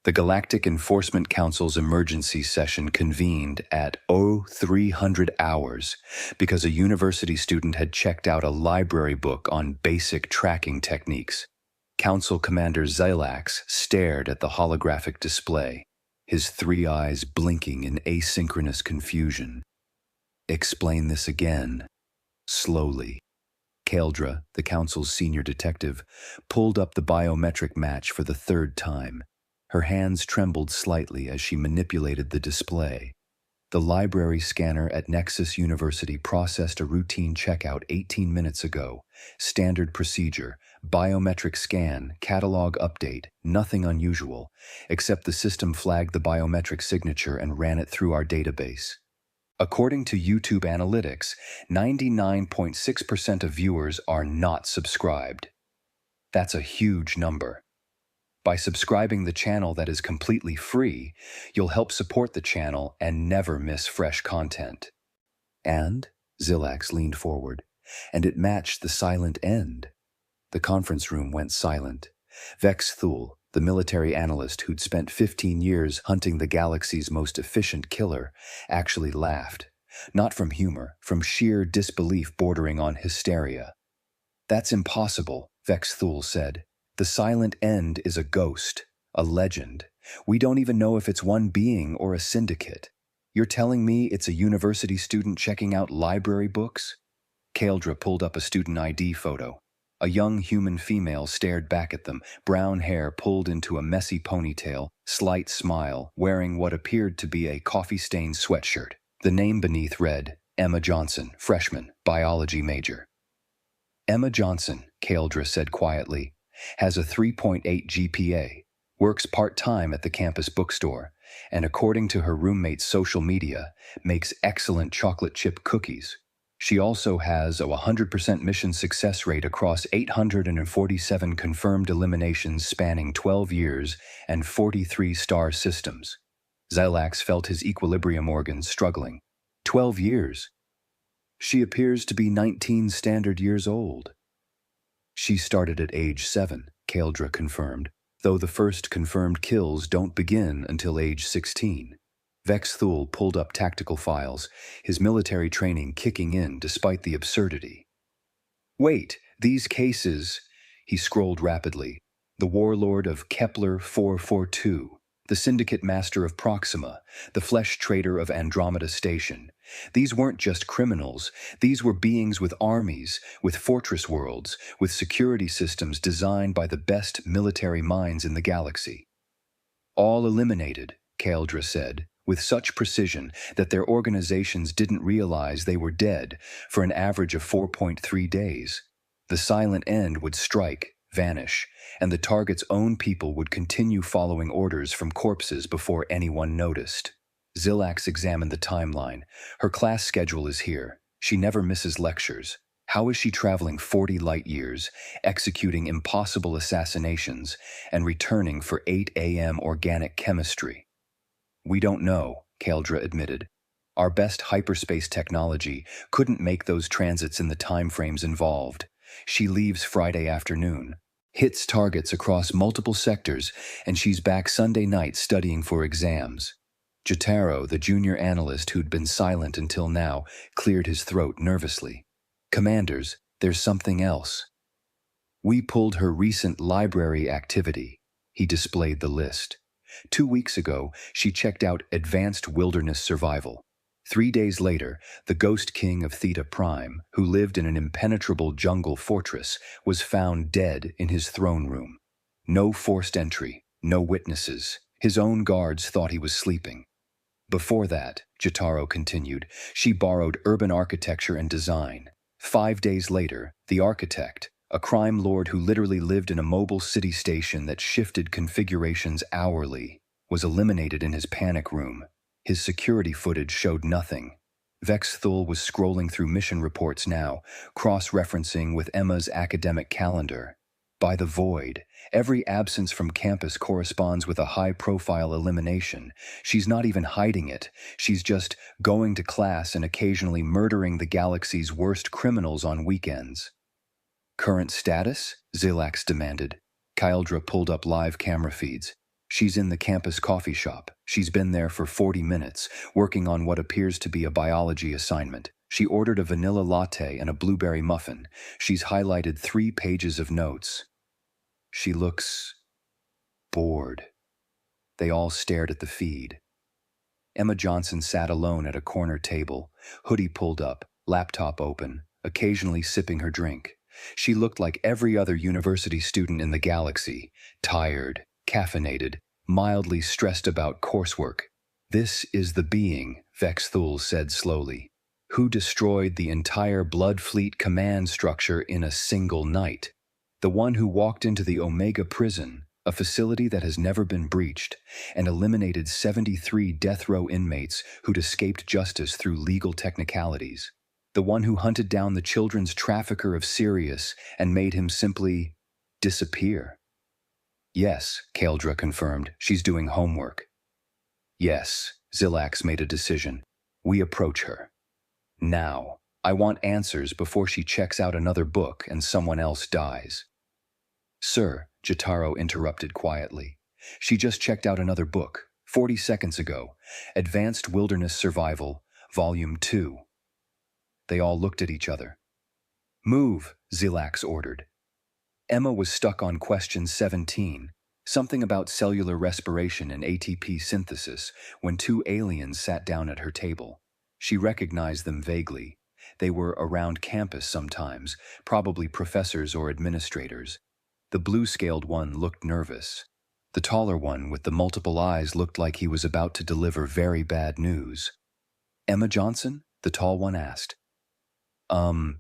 The Galactic Enforcement Council's emergency session convened at 0300 hours because a university student had checked out a library book on basic tracking techniques. Council Commander Zylax stared at the holographic display, his three eyes blinking in asynchronous confusion. "Explain this again." Slowly. Kaldra, the council's senior detective, pulled up the biometric match for the third time. Her hands trembled slightly as she manipulated the display. The library scanner at Nexus University processed a routine checkout 18 minutes ago. Standard procedure, biometric scan, catalog update, nothing unusual, except the system flagged the biometric signature and ran it through our database. According to YouTube analytics, 99.6% of viewers are not subscribed. That's a huge number. By subscribing the channel that is completely free, you'll help support the channel and never miss fresh content. And, Zylax leaned forward, and it matched the silent end. The conference room went silent. Vex Thule, the military analyst who'd spent 15 years hunting the galaxy's most efficient killer, actually laughed. Not from humor, from sheer disbelief bordering on hysteria. "That's impossible," Vex Thule said. "The silent end is a ghost, a legend. We don't even know if it's one being or a syndicate. You're telling me it's a university student checking out library books?" Kaldra pulled up a student ID photo. A young human female stared back at them, brown hair pulled into a messy ponytail, slight smile, wearing what appeared to be a coffee-stained sweatshirt. The name beneath read, Emma Johnson, freshman, biology major. "Emma Johnson," Kaldra said quietly, "has a 3.8 GPA, works part-time at the campus bookstore, and according to her roommate's social media, makes excellent chocolate chip cookies. She also has a 100% mission success rate across 847 confirmed eliminations spanning 12 years and 43 star systems." Zylax felt his equilibrium organs struggling. 12 years. She appears to be 19 standard years old. "She started at age 7, Kaldra confirmed, though the first confirmed kills don't begin until age 16. Vex Thule pulled up tactical files, his military training kicking in despite the absurdity. "Wait, these cases..." He scrolled rapidly. "The warlord of Kepler 442, the syndicate master of Proxima, the flesh trader of Andromeda Station. These weren't just criminals, these were beings with armies, with fortress worlds, with security systems designed by the best military minds in the galaxy. All eliminated," Kaldra said, with such precision that their organizations didn't realize they were dead for an average of 4.3 days. The silent end would strike, vanish, and the target's own people would continue following orders from corpses before anyone noticed. Zylax examined the timeline. Her class schedule is here. She never misses lectures. How is she traveling 40 light years, executing impossible assassinations, and returning for 8 a.m. organic chemistry? "We don't know," Kaldra admitted. "Our best hyperspace technology couldn't make those transits in the timeframes involved. She leaves Friday afternoon, hits targets across multiple sectors, and she's back Sunday night studying for exams." Jotaro, the junior analyst who'd been silent until now, cleared his throat nervously. "Commanders, there's something else." "We pulled her recent library activity." He displayed the list. 2 weeks ago, she checked out Advanced Wilderness Survival. 3 days later, the Ghost King of Theta Prime, who lived in an impenetrable jungle fortress, was found dead in his throne room. No forced entry, no witnesses. His own guards thought he was sleeping. Before that, Jotaro continued, she borrowed urban architecture and design. 5 days later, the architect, a crime lord who literally lived in a mobile city station that shifted configurations hourly, was eliminated in his panic room. His security footage showed nothing. Vex Thule was scrolling through mission reports now, cross-referencing with Emma's academic calendar. By the void, every absence from campus corresponds with a high-profile elimination. She's not even hiding it. She's just going to class and occasionally murdering the galaxy's worst criminals on weekends. "Current status?" Zylax demanded. Kaldra pulled up live camera feeds. She's in the campus coffee shop. She's been there for 40 minutes, working on what appears to be a biology assignment. She ordered a vanilla latte and a blueberry muffin. She's highlighted 3 pages of notes. She looks bored. They all stared at the feed. Emma Johnson sat alone at a corner table, hoodie pulled up, laptop open, occasionally sipping her drink. She looked like every other university student in the galaxy, tired, caffeinated, mildly stressed about coursework. "This is the being," Vex Thul said slowly, "who destroyed the entire Blood Fleet command structure in a single night. The one who walked into the Omega prison, a facility that has never been breached, and eliminated 73 death row inmates who'd escaped justice through legal technicalities. The one who hunted down the children's trafficker of Sirius and made him simply disappear." "Yes," Kaldra confirmed, "she's doing homework." "Yes," Zilax made a decision. "We approach her. Now, I want answers before she checks out another book and someone else dies." "Sir," Jotaro interrupted quietly, "she just checked out another book, 40 seconds ago. Advanced Wilderness Survival, Volume 2. They all looked at each other. "Move," Zilax ordered. Emma was stuck on question 17, something about cellular respiration and ATP synthesis, when 2 aliens sat down at her table. She recognized them vaguely. They were around campus sometimes, probably professors or administrators. The blue-scaled one looked nervous. The taller one with the multiple eyes looked like he was about to deliver very bad news. "Emma Johnson?" the tall one asked.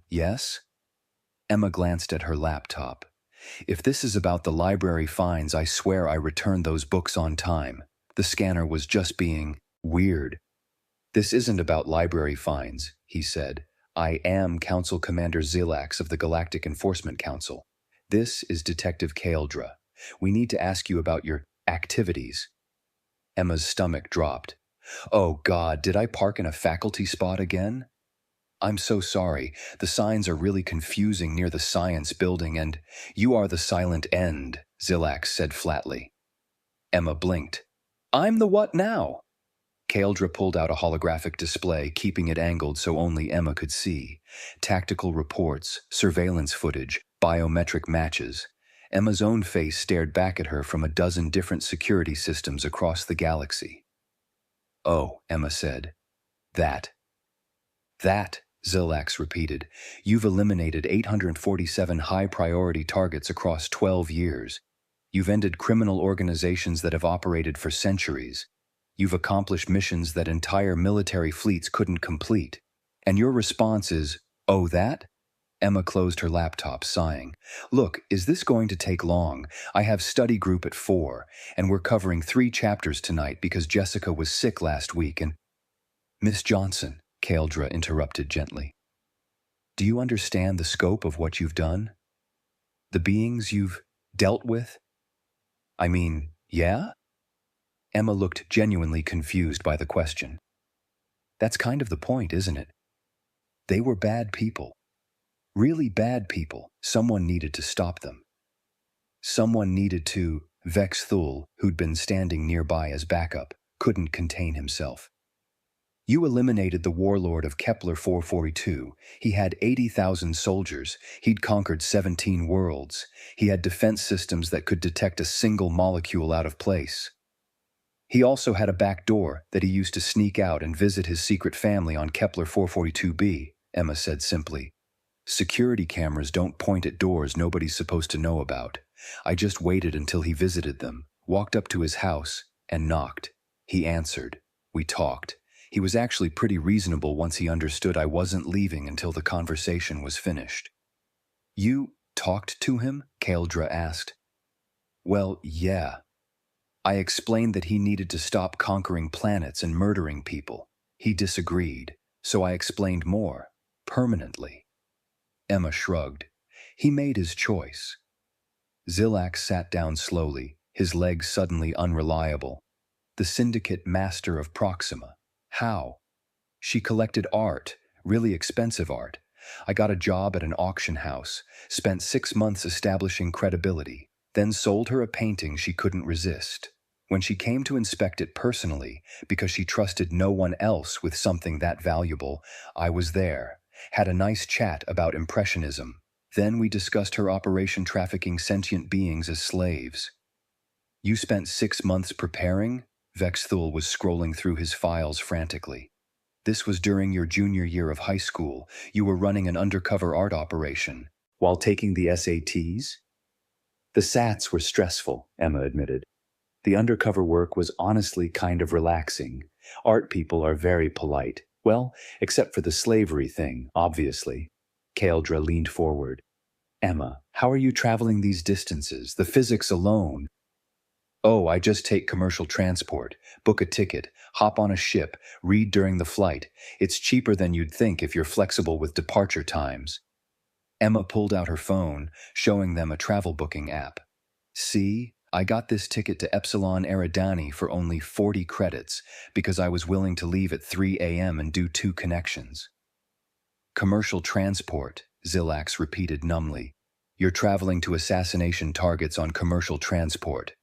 Yes?" Emma glanced at her laptop. "If this is about the library fines, I swear I returned those books on time. The scanner was just being weird." "This isn't about library fines," he said. "I am Council Commander Zilax of the Galactic Enforcement Council. This is Detective Kaldra. We need to ask you about your activities." Emma's stomach dropped. "Oh God, did I park in a faculty spot again?" "I'm so sorry. The signs are really confusing near the science building and—" "You are the silent end," Zilax said flatly. Emma blinked. "I'm the what now?" Kaldra pulled out a holographic display, keeping it angled so only Emma could see. Tactical reports, surveillance footage, biometric matches. Emma's own face stared back at her from a dozen different security systems across the galaxy. "Oh," Emma said. That, Zilax repeated. "You've eliminated 847 high-priority targets across 12 years. You've ended criminal organizations that have operated for centuries. You've accomplished missions that entire military fleets couldn't complete. And your response is, 'Oh, that?'" Emma closed her laptop, sighing. "Look, is this going to take long? I have study group at 4, and we're covering 3 chapters tonight because Jessica was sick last week and—" "Miss Johnson," Kaldra interrupted gently. "Do you understand the scope of what you've done? The beings you've dealt with? I mean, yeah?" Emma looked genuinely confused by the question. "That's kind of the point, isn't it? They were bad people. Really bad people. Someone needed to stop them. Someone needed to—" Vex Thul, who'd been standing nearby as backup, couldn't contain himself. "You eliminated the warlord of Kepler 442. He had 80,000 soldiers. He'd conquered 17 worlds. He had defense systems that could detect a single molecule out of place. He also had a back door that he used to sneak out and visit his secret family on Kepler 442b, Emma said simply. "Security cameras don't point at doors nobody's supposed to know about. I just waited until he visited them, walked up to his house, and knocked. He answered. We talked. He was actually pretty reasonable once he understood I wasn't leaving until the conversation was finished." "You talked to him?" Kaldra asked. "Well, yeah. I explained that he needed to stop conquering planets and murdering people. He disagreed, so I explained more, permanently." Emma shrugged. "He made his choice." Zilax sat down slowly, his legs suddenly unreliable. "The Syndicate Master of Proxima. How?" "She collected art, really expensive art. I got a job at an auction house, spent 6 months establishing credibility, then sold her a painting she couldn't resist. When she came to inspect it personally, because she trusted no one else with something that valuable, I was there, had a nice chat about Impressionism. Then we discussed her operation trafficking sentient beings as slaves. You spent 6 months preparing? Vexthul was scrolling through his files frantically. This was during your junior year of high school. You were running an undercover art operation. While taking the SATs? The SATs were stressful, Emma admitted. The undercover work was honestly kind of relaxing. Art people are very polite. Well, except for the slavery thing, obviously. Kaeldra leaned forward. Emma, how are you traveling these distances? The physics alone. Oh, I just take commercial transport, book a ticket, hop on a ship, read during the flight. It's cheaper than you'd think if you're flexible with departure times. Emma pulled out her phone, showing them a travel booking app. See, I got this ticket to Epsilon Eridani for only 40 credits because I was willing to leave at 3 a.m. and do 2 connections. Commercial transport, Zilax repeated numbly. You're traveling to assassination targets on commercial transport.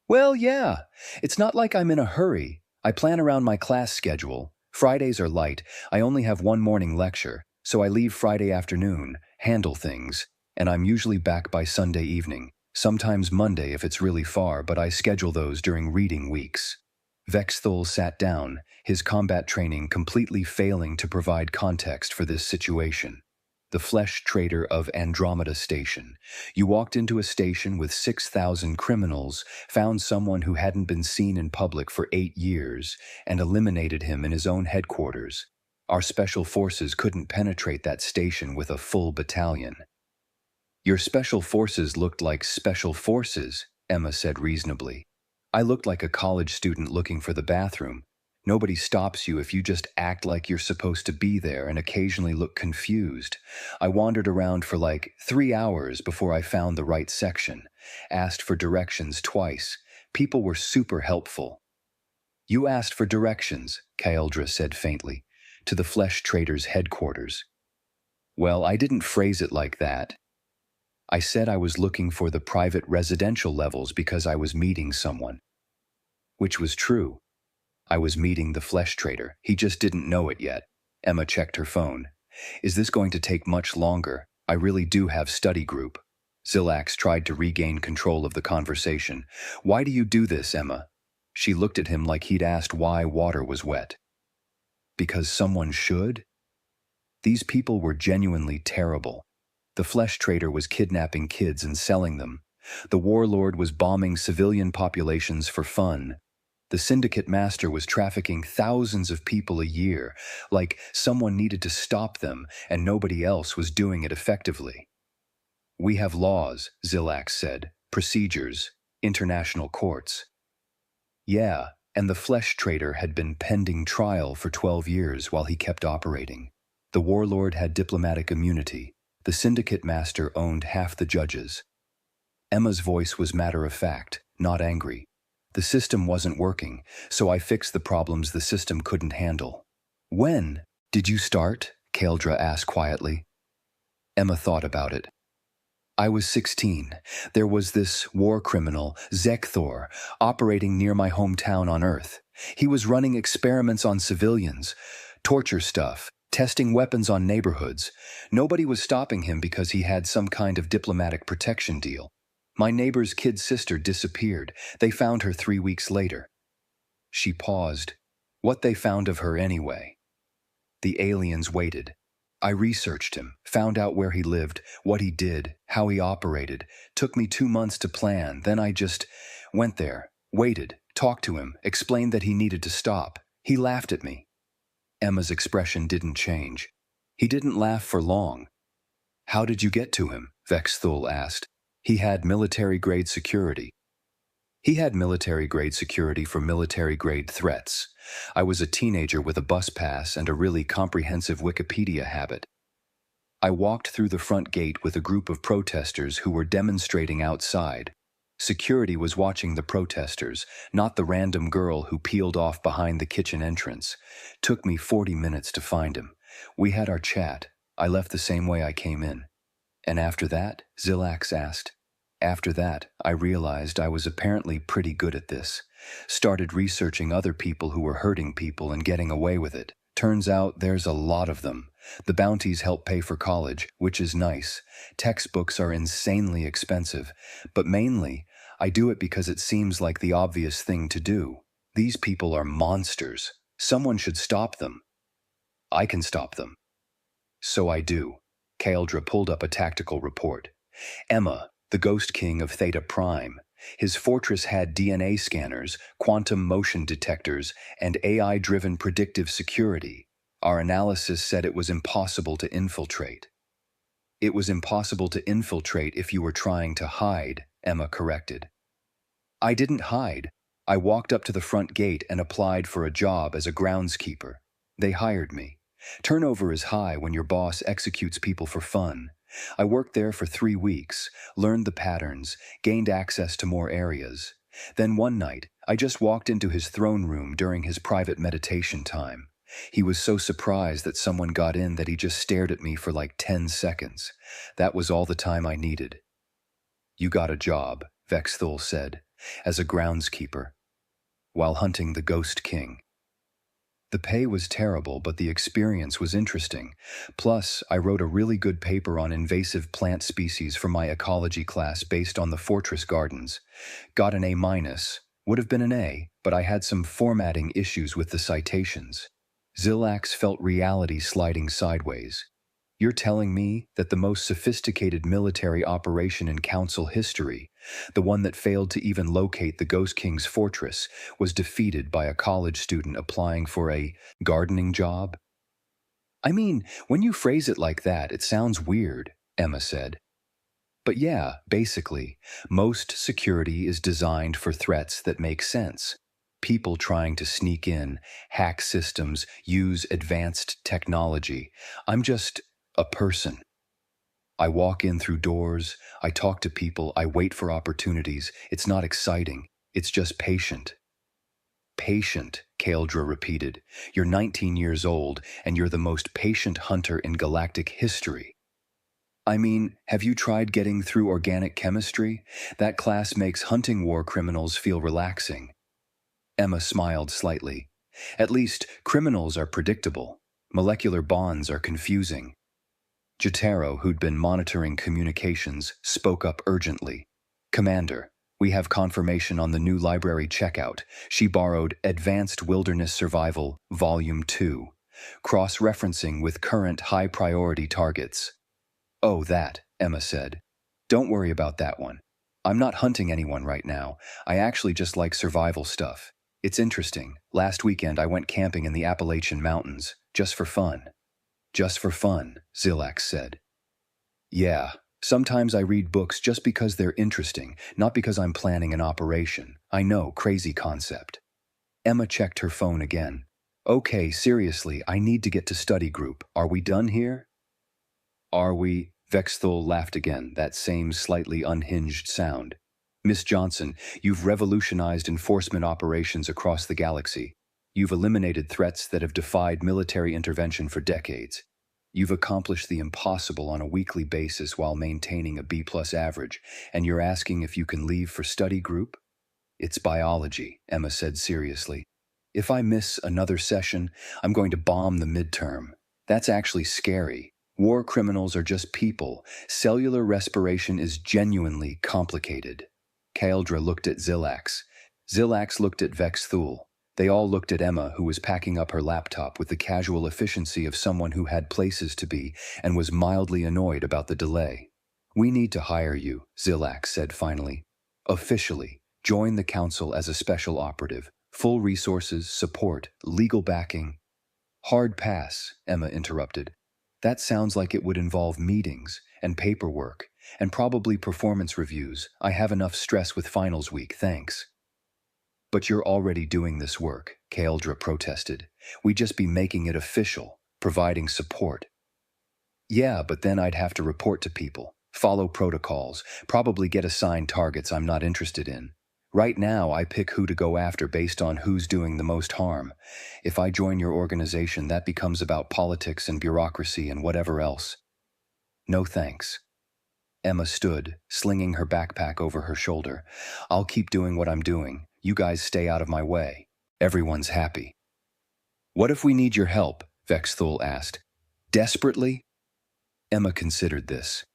Well, yeah. It's not like I'm in a hurry. I plan around my class schedule. Fridays are light. I only have 1 morning lecture, so I leave Friday afternoon, handle things, and I'm usually back by Sunday evening. Sometimes Monday if it's really far, but I schedule those during reading weeks. Vexthul sat down, his combat training completely failing to provide context for this situation. The flesh trader of Andromeda Station. You walked into a station with 6,000 criminals, found someone who hadn't been seen in public for 8 years, and eliminated him in his own headquarters. Our special forces couldn't penetrate that station with a full battalion. Your special forces looked like special forces, Emma said reasonably. I looked like a college student looking for the bathroom. Nobody stops you if you just act like you're supposed to be there and occasionally look confused. I wandered around for like 3 hours before I found the right section. Asked for directions twice. People were super helpful. You asked for directions, Kaeldra said faintly, to the flesh trader's headquarters. Well, I didn't phrase it like that. I said I was looking for the private residential levels because I was meeting someone. Which was true. I was meeting the flesh trader. He just didn't know it yet. Emma checked her phone. Is this going to take much longer? I really do have study group. Zilax tried to regain control of the conversation. Why do you do this, Emma? She looked at him like he'd asked why water was wet. Because someone should? These people were genuinely terrible. The flesh trader was kidnapping kids and selling them. The warlord was bombing civilian populations for fun. The syndicate master was trafficking thousands of people a year, like someone needed to stop them and nobody else was doing it effectively. We have laws, Zilax said, procedures, international courts. Yeah, and the flesh trader had been pending trial for 12 years while he kept operating. The warlord had diplomatic immunity. The syndicate master owned half the judges. Emma's voice was matter-of-fact, not angry. The system wasn't working, so I fixed the problems the system couldn't handle. When did you start? Kaeldra asked quietly. Emma thought about it. I was 16. There was this war criminal, Zekthor, operating near my hometown on Earth. He was running experiments on civilians, torture stuff, testing weapons on neighborhoods. Nobody was stopping him because he had some kind of diplomatic protection deal. My neighbor's kid sister disappeared. They found her 3 weeks later. She paused. What they found of her anyway? The aliens waited. I researched him, found out where he lived, what he did, how he operated. Took me 2 months to plan. Then I just went there, waited, talked to him, explained that he needed to stop. He laughed at me. Emma's expression didn't change. He didn't laugh for long. How did you get to him? Vexthul asked. He had military-grade security. He had military-grade security for military-grade threats. I was a teenager with a bus pass and a really comprehensive Wikipedia habit. I walked through the front gate with a group of protesters who were demonstrating outside. Security was watching the protesters, not the random girl who peeled off behind the kitchen entrance. Took me 40 minutes to find him. We had our chat. I left the same way I came in. And after that, Zilax asked, After that, I realized I was apparently pretty good at this. Started researching other people who were hurting people and getting away with it. Turns out there's a lot of them. The bounties help pay for college, which is nice. Textbooks are insanely expensive, but mainly, I do it because it seems like the obvious thing to do. These people are monsters. Someone should stop them. I can stop them. So I do. Kaeldra pulled up a tactical report. Emma, the Ghost King of Theta Prime. His fortress had DNA scanners, quantum motion detectors, and AI-driven predictive security. Our analysis said it was impossible to infiltrate. It was impossible to infiltrate if you were trying to hide, Emma corrected. I didn't hide. I walked up to the front gate and applied for a job as a groundskeeper. They hired me. Turnover is high when your boss executes people for fun. I worked there for 3 weeks, learned the patterns, gained access to more areas. Then one night, I just walked into his throne room during his private meditation time. He was so surprised that someone got in that he just stared at me for like 10 seconds. That was all the time I needed. You got a job, Vexthul said, as a groundskeeper, while hunting the Ghost King. The pay was terrible, but the experience was interesting. Plus, I wrote a really good paper on invasive plant species for my ecology class based on the fortress gardens. Got an A-, would have been an A, but I had some formatting issues with the citations. Zilax felt reality sliding sideways. You're telling me that the most sophisticated military operation in Council history, the one that failed to even locate the Ghost King's fortress, was defeated by a college student applying for a gardening job? I mean, when you phrase it like that, it sounds weird, Emma said. But yeah, basically, most security is designed for threats that make sense. People trying to sneak in, hack systems, use advanced technology. I'm just a person. I walk in through doors, I talk to people, I wait for opportunities. It's not exciting, it's just patient. Patient, Kaeldra repeated. You're 19 years old, and you're the most patient hunter in galactic history. I mean, have you tried getting through organic chemistry? That class makes hunting war criminals feel relaxing. Emma smiled slightly. At least, criminals are predictable. Molecular bonds are confusing. Jotaro, who'd been monitoring communications, spoke up urgently. Commander, we have confirmation on the new library checkout. She borrowed Advanced Wilderness Survival, Volume 2, cross-referencing with current high-priority targets. Oh, that, Emma said. Don't worry about that one. I'm not hunting anyone right now. I actually just like survival stuff. It's interesting. Last weekend I went camping in the Appalachian Mountains, just for fun. Just for fun, Zilax said. Yeah, sometimes I read books just because they're interesting, not because I'm planning an operation. I know, crazy concept. Emma checked her phone again. Okay, seriously, I need to get to study group. Are we done here? Are we? Vexthul laughed again, that same slightly unhinged sound. Miss Johnson, you've revolutionized enforcement operations across the galaxy. You've eliminated threats that have defied military intervention for decades. You've accomplished the impossible on a weekly basis while maintaining a B+ average, and you're asking if you can leave for study group? It's biology, Emma said seriously. If I miss another session, I'm going to bomb the midterm. That's actually scary. War criminals are just people. Cellular respiration is genuinely complicated. Kaeldra looked at Zilax. Zilax looked at Vexthul. They all looked at Emma, who was packing up her laptop with the casual efficiency of someone who had places to be and was mildly annoyed about the delay. We need to hire you, Zilax said finally. Officially, join the council as a special operative. Full resources, support, legal backing. Hard pass, Emma interrupted. That sounds like it would involve meetings and paperwork and probably performance reviews. I have enough stress with finals week, thanks. But you're already doing this work, Kaeldra protested. We'd just be making it official, providing support. Yeah, but then I'd have to report to people, follow protocols, probably get assigned targets I'm not interested in. Right now, I pick who to go after based on who's doing the most harm. If I join your organization, that becomes about politics and bureaucracy and whatever else. No thanks. Emma stood, slinging her backpack over her shoulder. I'll keep doing what I'm doing. You guys stay out of my way. Everyone's happy. What if we need your help? Vexthul asked. Desperately? Emma considered this.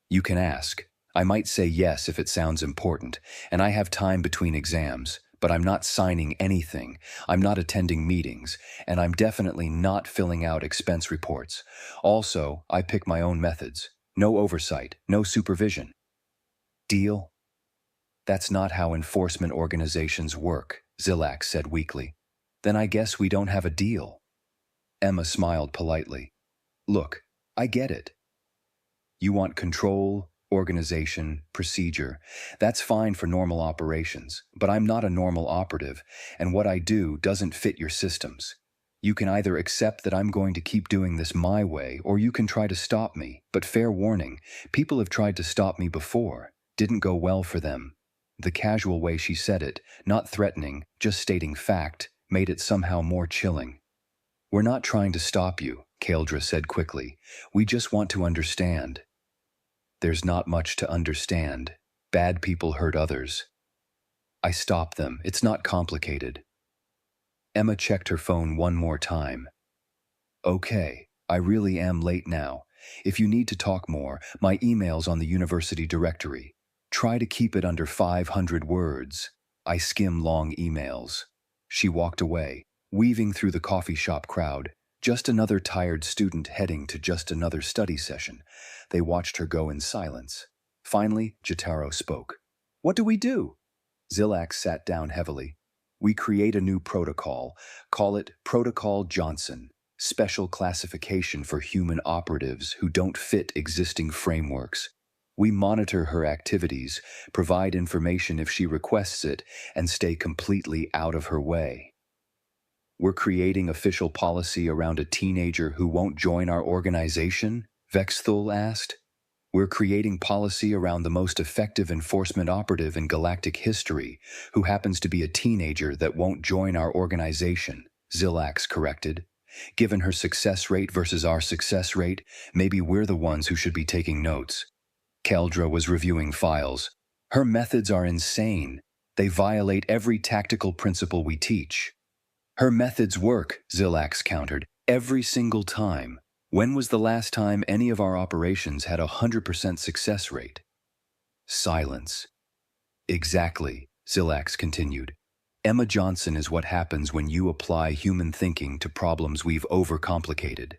You can ask. I might say yes if it sounds important, and I have time between exams, but I'm not signing anything, I'm not attending meetings, and I'm definitely not filling out expense reports. Also, I pick my own methods. No oversight, no supervision. Deal? That's not how enforcement organizations work, Zilak said weakly. Then I guess we don't have a deal. Emma smiled politely. Look, I get it. You want control, organization, procedure. That's fine for normal operations, but I'm not a normal operative, and what I do doesn't fit your systems. You can either accept that I'm going to keep doing this my way, or you can try to stop me, but fair warning, people have tried to stop me before. Didn't go well for them. The casual way she said it, not threatening, just stating fact, made it somehow more chilling. We're not trying to stop you, Kaldra said quickly. We just want to understand. There's not much to understand. Bad people hurt others. I stop them. It's not complicated. Emma checked her phone one more time. Okay, I really am late now. If you need to talk more, my email's on the university directory. Try to keep it under 500 words. I skim long emails. She walked away, weaving through the coffee shop crowd. Just another tired student heading to just another study session. They watched her go in silence. Finally, Jotaro spoke. What do we do? Zilak sat down heavily. We create a new protocol. Call it Protocol Johnson. Special classification for human operatives who don't fit existing frameworks. We monitor her activities, provide information if she requests it, and stay completely out of her way. We're creating official policy around a teenager who won't join our organization? Vexthul asked. We're creating policy around the most effective enforcement operative in galactic history, who happens to be a teenager that won't join our organization, Zilax corrected. Given her success rate versus our success rate, maybe we're the ones who should be taking notes. Kaldra was reviewing files. Her methods are insane. They violate every tactical principle we teach. Her methods work, Zilax countered, every single time. When was the last time any of our operations had a 100% success rate? Silence. Exactly, Zilax continued. Emma Johnson is what happens when you apply human thinking to problems we've overcomplicated.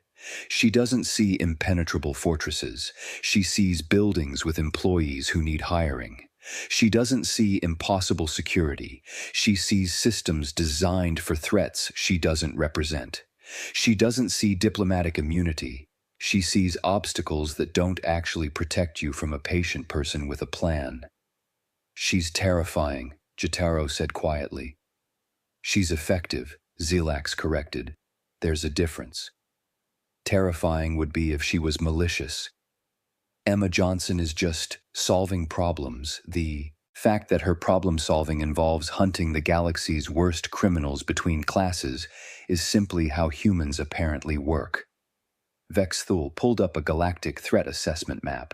She doesn't see impenetrable fortresses. She sees buildings with employees who need hiring. She doesn't see impossible security. She sees systems designed for threats she doesn't represent. She doesn't see diplomatic immunity. She sees obstacles that don't actually protect you from a patient person with a plan. She's terrifying, Jotaro said quietly. She's effective, Zilax corrected. There's a difference. Terrifying would be if she was malicious. Emma Johnson is just solving problems. The fact that her problem-solving involves hunting the galaxy's worst criminals between classes is simply how humans apparently work. Vexthul pulled up a galactic threat assessment map.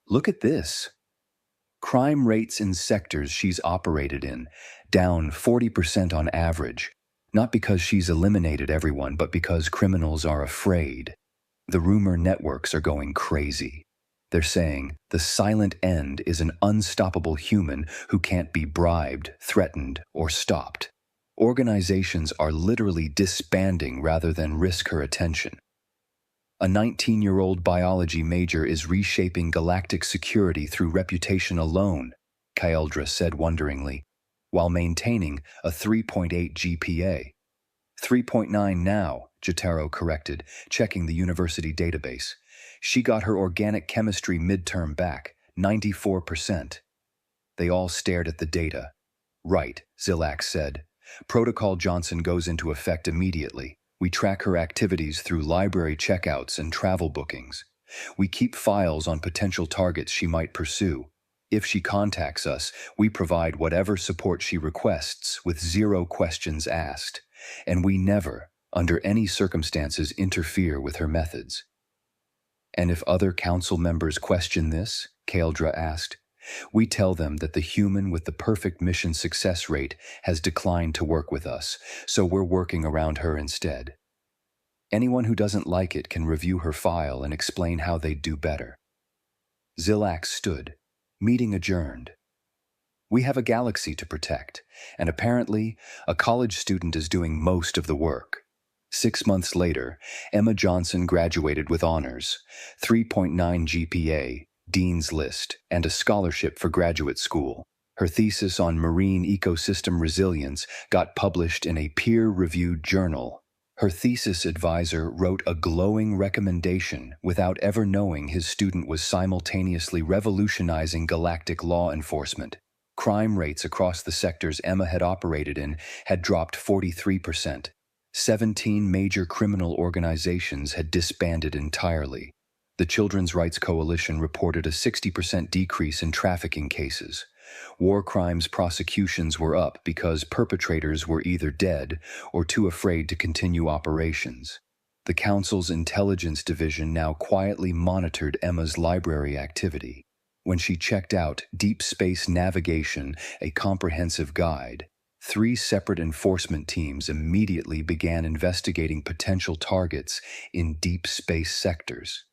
Look at this. Crime rates in sectors she's operated in, down 40% on average. Not because she's eliminated everyone, but because criminals are afraid. The rumor networks are going crazy. They're saying the silent end is an unstoppable human who can't be bribed, threatened, or stopped. Organizations are literally disbanding rather than risk her attention. A 19-year-old biology major is reshaping galactic security through reputation alone, Kaldra said wonderingly, while maintaining a 3.8 GPA. 3.9 now, Jotaro corrected, checking the university database. She got her organic chemistry midterm back, 94%. They all stared at the data. Right, Zilax said. Protocol Johnson goes into effect immediately. We track her activities through library checkouts and travel bookings. We keep files on potential targets she might pursue. If she contacts us, we provide whatever support she requests with 0 questions asked. And we never, under any circumstances, interfere with her methods. And if other council members question this, Kaeldra asked, we tell them that the human with the perfect mission success rate has declined to work with us, so we're working around her instead. Anyone who doesn't like it can review her file and explain how they'd do better. Zilak stood. Meeting adjourned. We have a galaxy to protect, and apparently, a college student is doing most of the work. 6 months later, Emma Johnson graduated with honors, 3.9 GPA, Dean's List, and a scholarship for graduate school. Her thesis on marine ecosystem resilience got published in a peer-reviewed journal. Her thesis advisor wrote a glowing recommendation without ever knowing his student was simultaneously revolutionizing galactic law enforcement. Crime rates across the sectors Emma had operated in had dropped 43%. 17 major criminal organizations had disbanded entirely. The Children's Rights Coalition reported a 60% decrease in trafficking cases. War crimes prosecutions were up because perpetrators were either dead or too afraid to continue operations. The Council's Intelligence Division now quietly monitored Emma's library activity. When she checked out Deep Space Navigation, a comprehensive guide, 3 separate enforcement teams immediately began investigating potential targets in deep space sectors.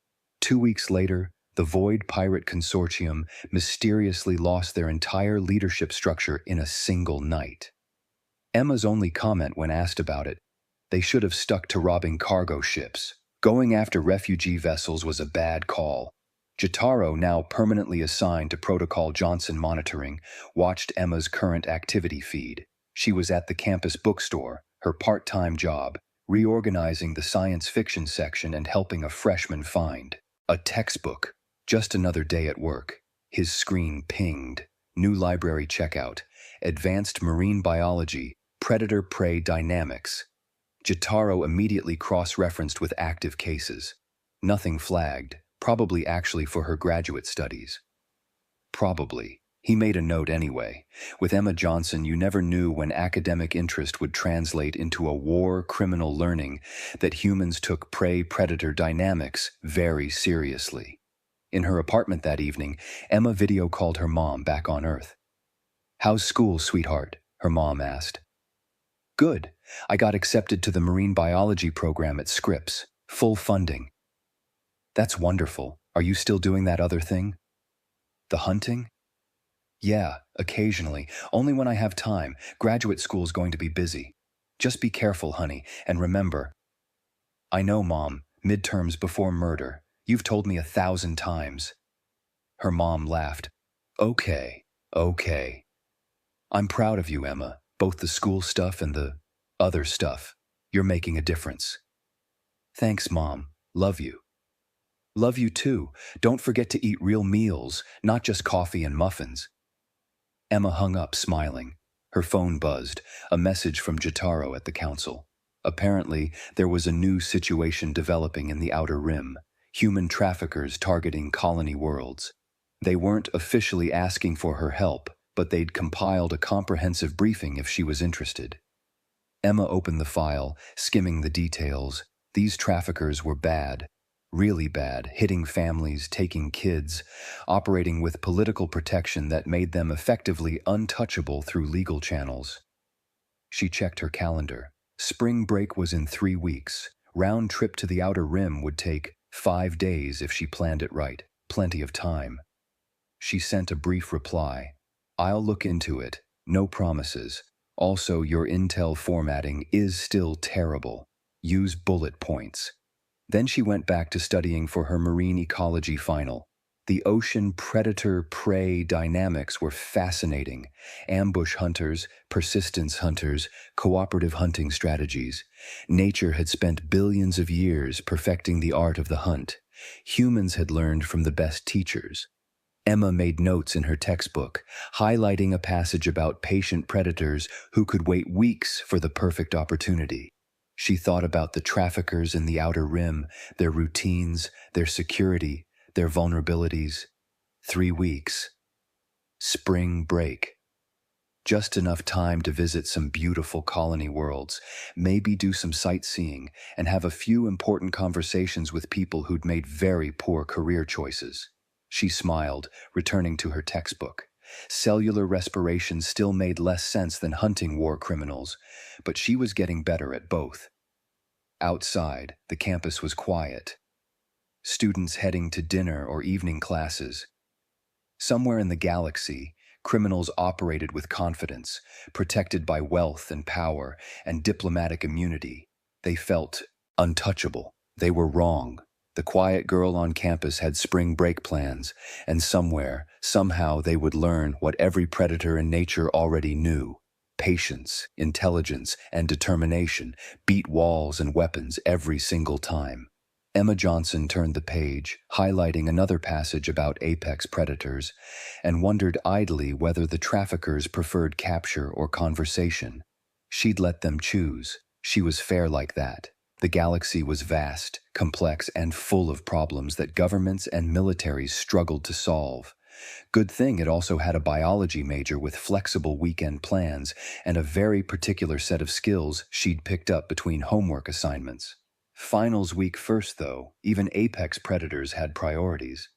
2 weeks later, the Void Pirate Consortium mysteriously lost their entire leadership structure in a single night. Emma's only comment when asked about it, they should have stuck to robbing cargo ships. Going after refugee vessels was a bad call. Jotaro, now permanently assigned to Protocol Johnson monitoring, watched Emma's current activity feed. She was at the campus bookstore, her part-time job, reorganizing the science fiction section and helping a freshman find a textbook. Just another day at work. His screen pinged. New library checkout. Advanced Marine Biology. Predator-Prey Dynamics. Jotaro immediately cross-referenced with active cases. Nothing flagged. Probably actually for her graduate studies. Probably. He made a note anyway. With Emma Johnson, you never knew when academic interest would translate into a war criminal learning that humans took prey-predator dynamics very seriously. In her apartment that evening, Emma video called her mom back on Earth. "How's school, sweetheart?" her mom asked. "Good. I got accepted to the marine biology program at Scripps. Full funding." "That's wonderful. Are you still doing that other thing?" "The hunting?" "Yeah, occasionally. Only when I have time. Graduate school's going to be busy. Just be careful, honey, and remember." "I know, Mom. Midterms before murder. You've told me 1,000 times." Her mom laughed. Okay. I'm proud of you, Emma. Both the school stuff and the other stuff. You're making a difference." "Thanks, Mom. Love you." "Love you too. Don't forget to eat real meals, not just coffee and muffins." Emma hung up, smiling. Her phone buzzed, a message from Jotaro at the council. Apparently, there was a new situation developing in the Outer Rim, human traffickers targeting colony worlds. They weren't officially asking for her help, but they'd compiled a comprehensive briefing if she was interested. Emma opened the file, skimming the details. These traffickers were bad. Really bad, hitting families, taking kids, operating with political protection that made them effectively untouchable through legal channels. She checked her calendar. Spring break was in 3 weeks. Round trip to the Outer Rim would take 5 days if she planned it right. Plenty of time. She sent a brief reply. "I'll look into it. No promises. Also, your intel formatting is still terrible. Use bullet points." Then she went back to studying for her marine ecology final. The ocean predator-prey dynamics were fascinating. Ambush hunters, persistence hunters, cooperative hunting strategies. Nature had spent billions of years perfecting the art of the hunt. Humans had learned from the best teachers. Emma made notes in her textbook, highlighting a passage about patient predators who could wait weeks for the perfect opportunity. She thought about the traffickers in the Outer Rim, their routines, their security, their vulnerabilities. 3 weeks. Spring break. Just enough time to visit some beautiful colony worlds, maybe do some sightseeing, and have a few important conversations with people who'd made very poor career choices. She smiled, returning to her textbook. Cellular respiration still made less sense than hunting war criminals, but she was getting better at both. Outside, the campus was quiet. Students heading to dinner or evening classes. Somewhere in the galaxy, criminals operated with confidence, protected by wealth and power and diplomatic immunity. They felt untouchable. They were wrong. The quiet girl on campus had spring break plans, and somewhere, somehow they would learn what every predator in nature already knew. Patience, intelligence, and determination beat walls and weapons every single time. Emma Johnson turned the page, highlighting another passage about apex predators, and wondered idly whether the traffickers preferred capture or conversation. She'd let them choose. She was fair like that. The galaxy was vast, complex, and full of problems that governments and militaries struggled to solve. Good thing it also had a biology major with flexible weekend plans and a very particular set of skills she'd picked up between homework assignments. Finals week first, though, even apex predators had priorities.